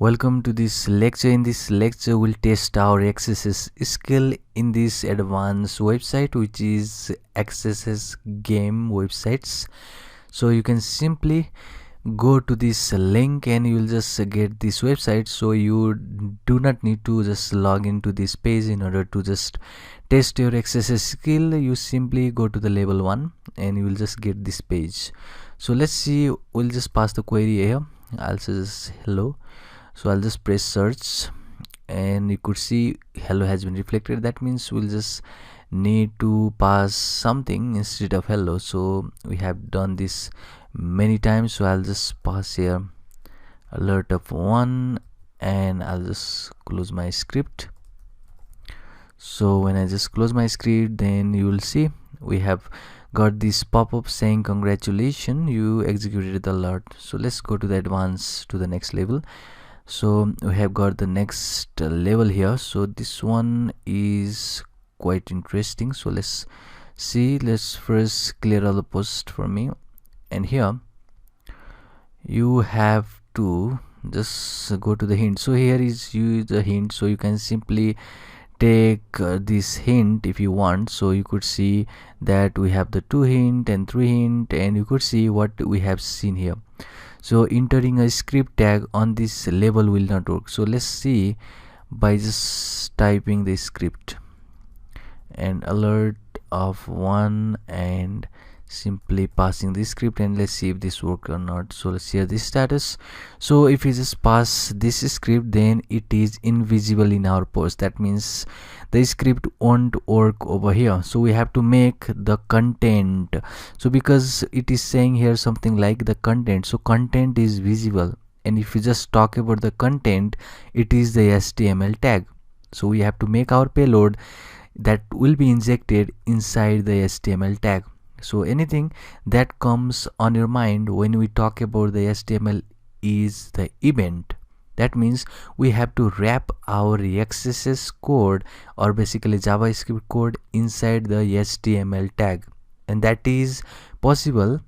Welcome to this lecture. In this lecture, we'll test our XSS skill in this advanced website, which is XSS game websites. So you can simply go to this link and you will just get this website. So you do not need to just log into this page in order to just test your XSS skill. You simply go to the level 1 and you will just get this page. So let's see, we'll just pass the query here. I'll say just hello. So I'll just press search and you could see hello has been reflected. That means we'll just need to pass something instead of hello. So we have done this many times, so I'll just pass here alert of 1 and I'll just close my script. So when I just close my script, then you will see we have got this pop-up saying congratulations, you executed the alert. So let's go to the advanced, to the next level. So we have got the next level here. So this one is quite interesting. So let's see. Let's first clear all the post for me, and here you have to just go to the hint. So here is the hint. So you can simply take this hint if you want. So you could see that we have the 2 hint and 3 hint, and you could see what we have seen here. So entering a script tag on this level will not work. So let's see by just typing the script and alert of 1 and simply passing the script, and let's see if this works or not. So let's see this status. So if you just pass this script, then it is invisible in our post. That means the script won't work over here. So we have to make the content. So because it is saying here something like the content, so content is visible, and if you just talk about the content, it is the HTML tag. So we have to make our payload that will be injected inside the HTML tag. So anything that comes on your mind when we talk about the HTML is the event. That means we have to wrap our XSS code, or basically JavaScript code, inside the HTML tag, and that is possible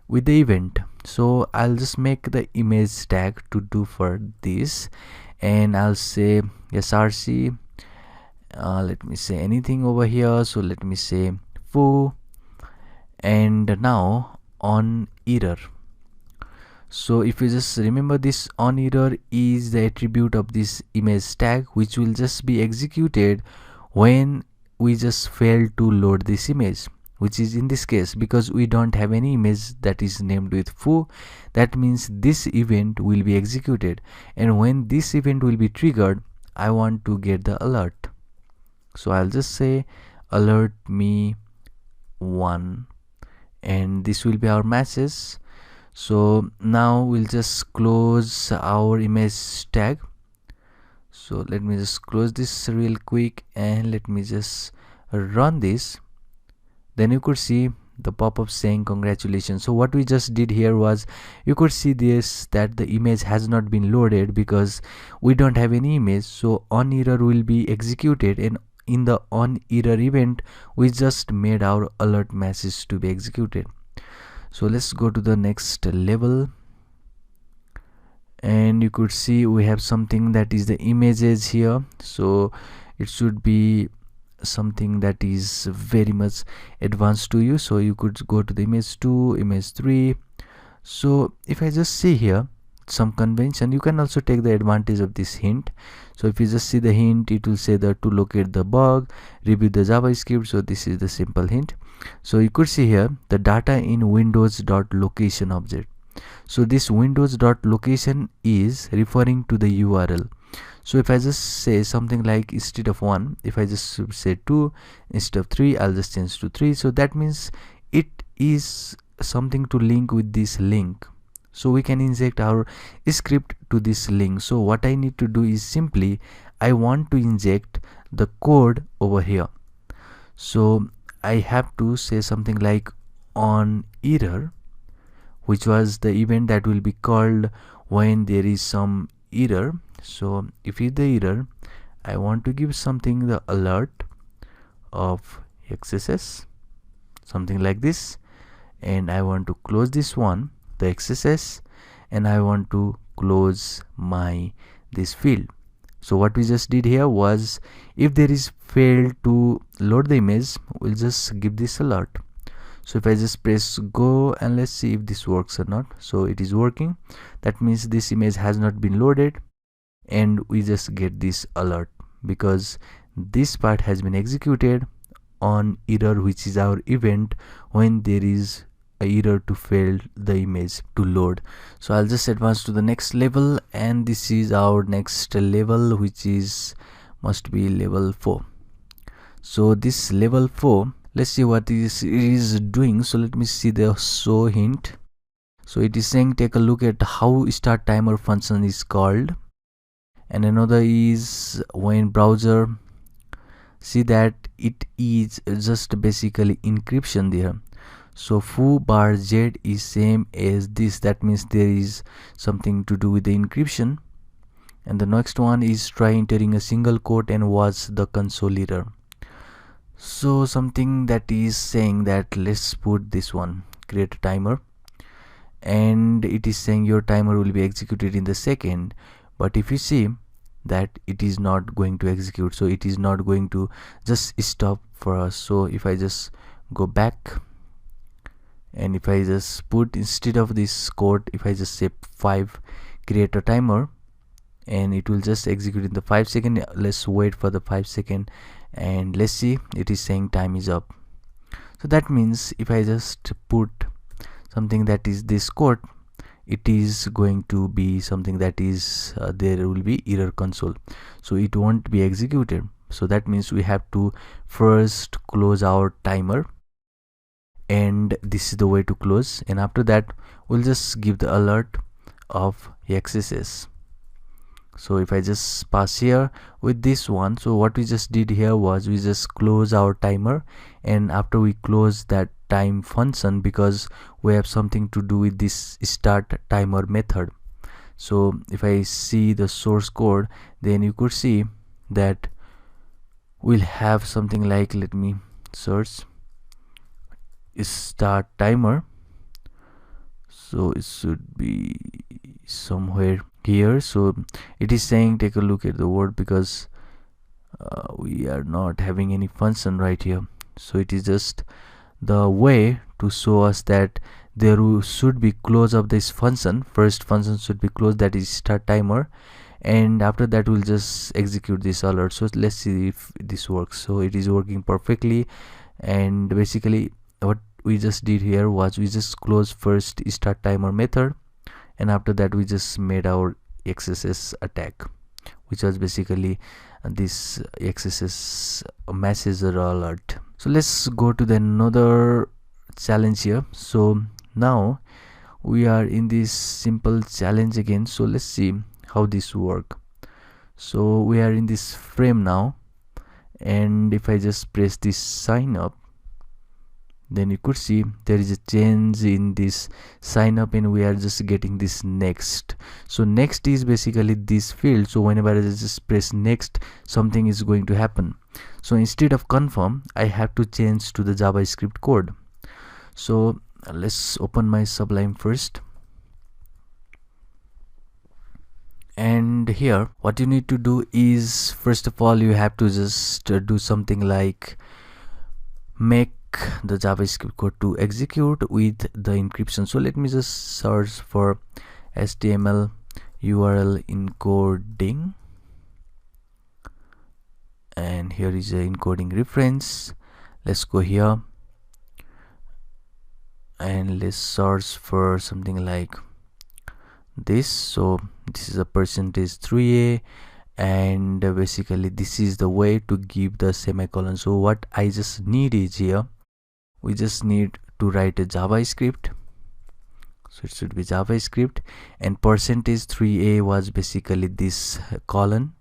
with the event. So I'll just make the image tag to do for this, and I'll say src. Let me say anything over here. So let me say foo, and now on error. So if you just remember, this on error is the attribute of this image tag, which will just be executed when we just fail to load this image, which is in this case because we don't have any image that is named with foo. That means this event will be executed, and when this event will be triggered, I want to get the alert. So I'll just say alert me 1, and this will be our message. So now we'll just close our image tag. So let me just close this real quick, and let me just run this. Then you could see the pop-up saying congratulations. So what we just did here was, you could see this, that the image has not been loaded because we don't have any image. So on error will be executed, and in the on error event we just made our alert message to be executed. So let's go to the next level, and you could see we have something that is the images here. So it should be something that is very much advanced to you. So you could go to the image 2, image 3. So if I just see here some convention, you can also take the advantage of this hint. So if you just see the hint, it will say that to locate the bug, review the JavaScript. So this is the simple hint. So you could see here the data in windows.location object. So this windows.location is referring to the URL. So if I just say something like instead of 1, if I just say 2, instead of 3, I'll just change to 3. So that means it is something to link with this link. So we can inject our script to this link. So what I need to do is simply, I want to inject the code over here. So I have to say something like on error, which was the event that will be called when there is some error. So if it's the error, I want to give something the alert of XSS, something like this, and I want to close this one, the XSS, and I want to close this field. So what we just did here was, if there is failed to load the image, we'll just give this alert. So if I just press go, and let's see if this works or not. So it is working. That means this image has not been loaded, and we just get this alert because this part has been executed on error, which is our event when there is a error to fail the image to load. So I'll just advance to the next level, and this is our next level, which is must be level 4. So this level 4, let's see what it is doing. So let me see the show hint. So it is saying take a look at how start timer function is called, and another is when browser see that it is just basically encryption there. So foo bar z is same as this, that means there is something to do with the encryption. And the next one is try entering a single quote and watch the console error. So something that is saying that let's put this one, create a timer, and it is saying your timer will be executed in the second, but if you see that it is not going to execute, so it is not going to just stop for us. So if I just go back, and if I just put instead of this code, if I just say 5 create a timer, and it will just execute in the 5 second. Let's wait for the 5 second, and let's see, it is saying time is up. So that means if I just put something that is this code, it is going to be something that is there will be error console, so it won't be executed. So that means we have to first close our timer, and this is the way to close, and after that we'll just give the alert of XSS. So if I just pass here with this one, so what we just did here was we just close our timer, and after we close that time function, because we have something to do with this start timer method. So if I see the source code, then you could see that we'll have something like, let me search start timer, so it should be somewhere here. So it is saying take a look at the word, because we are not having any function right here. So it is just the way to show us that there should be close of this function. First function should be closed, that is start timer, and after that we'll just execute this alert. So let's see if this works. So it is working perfectly, and basically what we just did here was we just closed first start timer method, and after that we just made our XSS attack, which was basically this XSS message alert. So let's go to the another challenge here. So now we are in this simple challenge again. So let's see how this work. So we are in this frame now, and if I just press this sign up, then you could see there is a change in this sign up, and we are just getting this next. So next is basically this field, so whenever I just press next, something is going to happen. So instead of confirm, I have to change to the JavaScript code. So let's open my Sublime first, and here what you need to do is, first of all, you have to just do something like make the JavaScript code to execute with the encryption. So let me just search for HTML URL encoding, and here is a encoding reference. Let's go here, and let's search for something like this. So this is a %3a, and basically this is the way to give the semicolon. So what I just need is here, we just need to write a JavaScript. So it should be JavaScript, and %3a was basically this colon,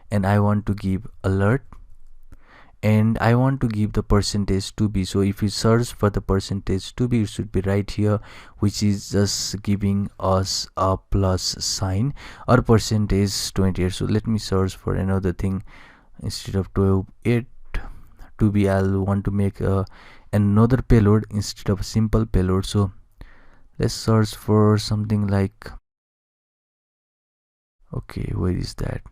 and I want to give alert, and I want to give the %2b. So if you search for the %2b, it should be right here, which is just giving us a plus sign or %28. So let me search for another thing. Instead of 2b, I'll want to make another payload instead of a simple payload. So let's search for something like Okay, where is that?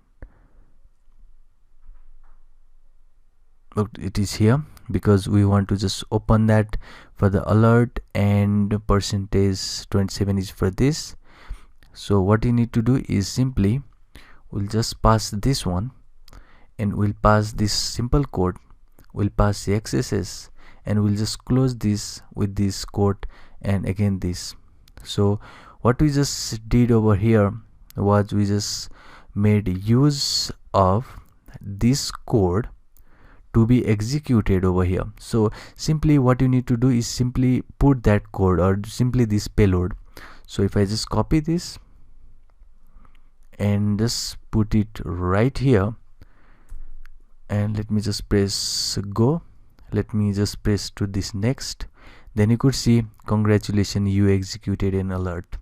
Look, it is here because we want to just open that for the alert, and percentage 27 is for this. So what you need to do is simply we'll just pass this one, and we'll pass this simple code, we'll pass the XSS, and we'll just close this with this code and again this. So what we just did over here was we just made use of this code to be executed over here. So simply what you need to do is simply put that code, or simply this payload. So if I just copy this and just put it right here, and let me just press go, let me just press to this next, then you could see congratulations, you executed an alert.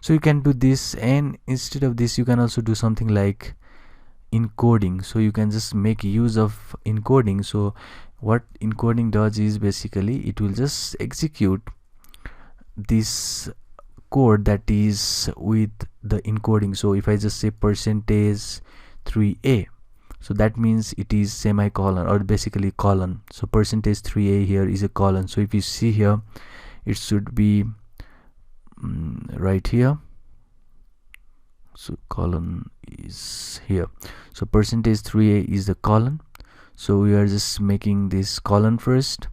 So you can do this, and instead of this you can also do something like encoding. So you can just make use of encoding. So what encoding does is basically it will just execute this code that is with the encoding. So if I just say percentage 3a, so that means it is semicolon, or basically colon. So percentage 3a here is a colon. So if you see here, it should be right here. So colon is here. So percentage 3a is the colon. So we are just making this colon first,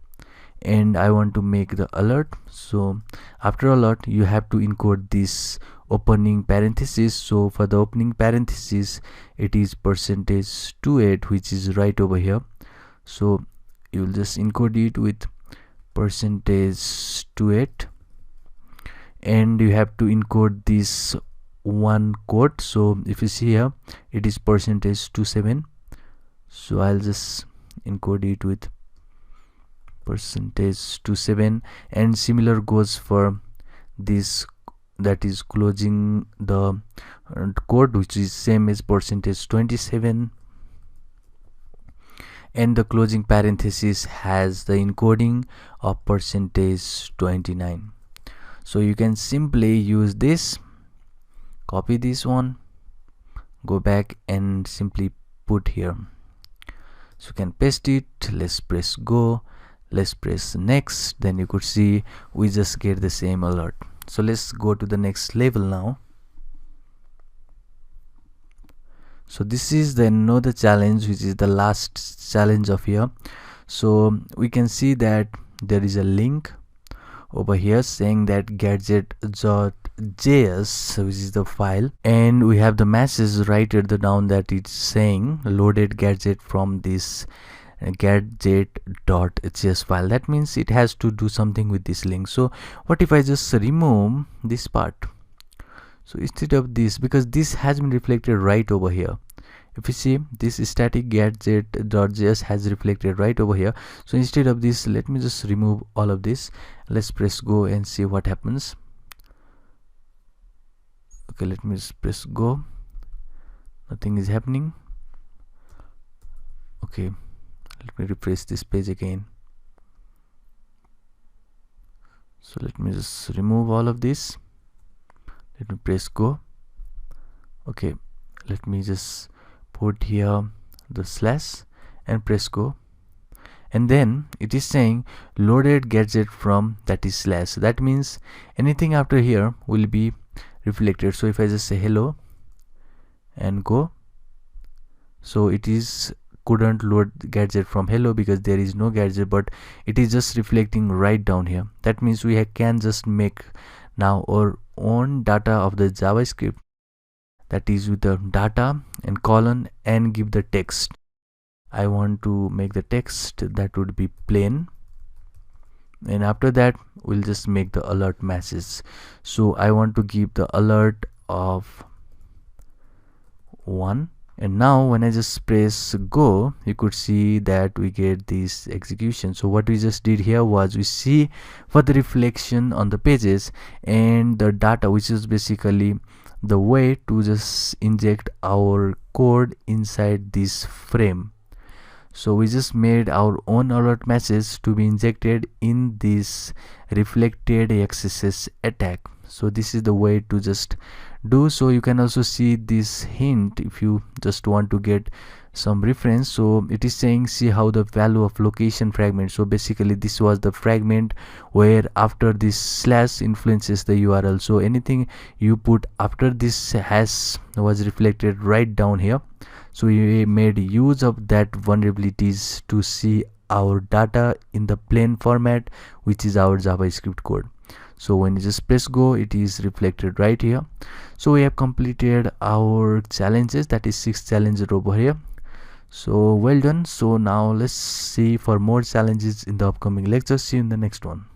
and I want to make the alert. So after alert you have to encode this opening parenthesis. So for the opening parenthesis it is percentage 28, which is right over here. So you will just encode it with percentage 28, and you have to encode this one code. So if you see here, it is percentage 27. So I'll just encode it with percentage 27, and similar goes for this, that is closing the code, which is same as percentage 27, and the closing parenthesis has the encoding of percentage 29. So you can simply use this, copy this one, go back and simply put here. So you can paste it. Let's press go, let's press next, then you could see we just get the same alert. So let's go to the next level now. So this is the another challenge, which is the last challenge of here. So we can see that there is a link over here saying that gadget.js, which is the file, and we have the message right at the down that it's saying loaded gadget from this gadget.js file. That means it has to do something with this link. So what if I just remove this part? So instead of this, because this has been reflected right over here, if you see this static gadget.js has reflected right over here. So instead of this, let me just remove all of this. Let's press go and see what happens. Okay, let me just press go. Nothing is happening. Okay, let me refresh this page again. So let me just remove all of this. Let me press go. Okay, let me just put here the slash and press go, and then it is saying loaded gadget from that is slash. That means anything after here will be reflected. So if I just say hello and go, so it is couldn't load gadget from hello because there is no gadget, but it is just reflecting right down here. That means we can just make now our own data of the JavaScript, that is with the data and colon, and give the text. I want to make the text that would be plain, and after that we'll just make the alert message. So I want to give the alert of 1, and now when I just press go, you could see that we get this execution. So what we just did here was we see for the reflection on the pages and the data, which is basically the way to just inject our code inside this frame. So we just made our own alert message to be injected in this reflected XSS attack. So this is the way to just do. So you can also see this hint if you just want to get some reference. So it is saying, see how the value of location fragment. So basically this was the fragment where after this slash influences the URL. So anything you put after this hash was reflected right down here. So we made use of that vulnerabilities to see our data in the plain format, which is our JavaScript code. So when you just press go, it is reflected right here. So we have completed our challenges, that is 6 challenges over here. So well done. So now let's see for more challenges in the upcoming lecture. See you in the next one.